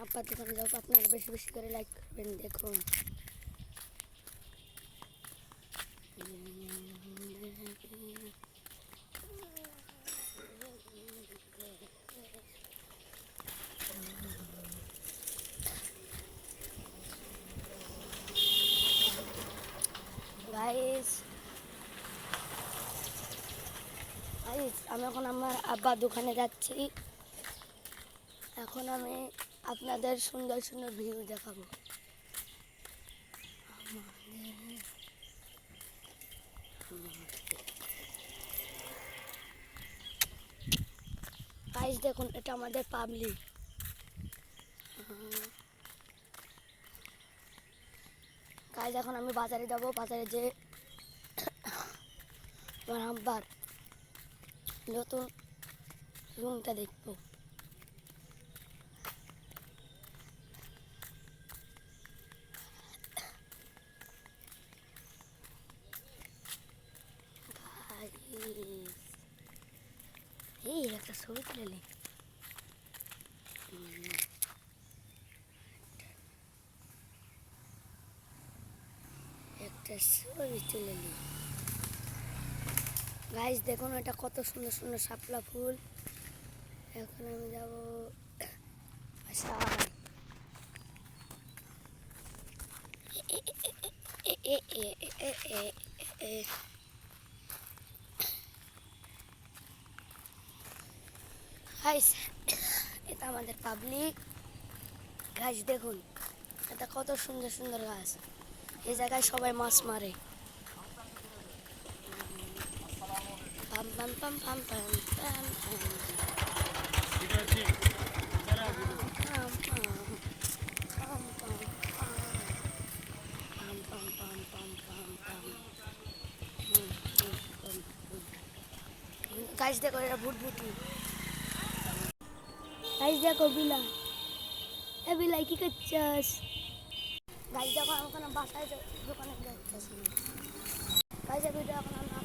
আব্বার দোকানে যাবো, আপনারা বেশি বেশি করে লাইক করবেন। দেখুন গাইস, আমি এখন আমার আব্বার দোকানে যাচ্ছি। এখন আমি আপনাদের সুন্দর সুন্দর ভিউ দেখাবো। গাইস দেখুন, এটা আমাদের পাবলিক। গাইস এখন আমি বাজারে যাব, বাজারে যে আমার আব্বার নতুন রুমটা দেখবো। এই একটা ছবি তুলে নি। একটা ছবি তুলে নি। গাইস দেখুন, এটা কত সুন্দর সুন্দর শাপলা ফুল। এখন আমি যাব বাসায়। গাইস এটা আমাদের পাবলিক। গাছ দেখুন, এটা কত সুন্দর সুন্দর গাছ। এই জায়গায় সবাই মাছ মারে। পাম পাম পাম পাম পাম পাম গাছ দেখো, এটা ভুটভুটি। গাছ দেখো বিলাই। এ বিলাই কি করছিস? গাছ দেখো, আমি ওখানে বাসায় দোকানে যাচ্ছি। গাছ দেখো, এখন আমি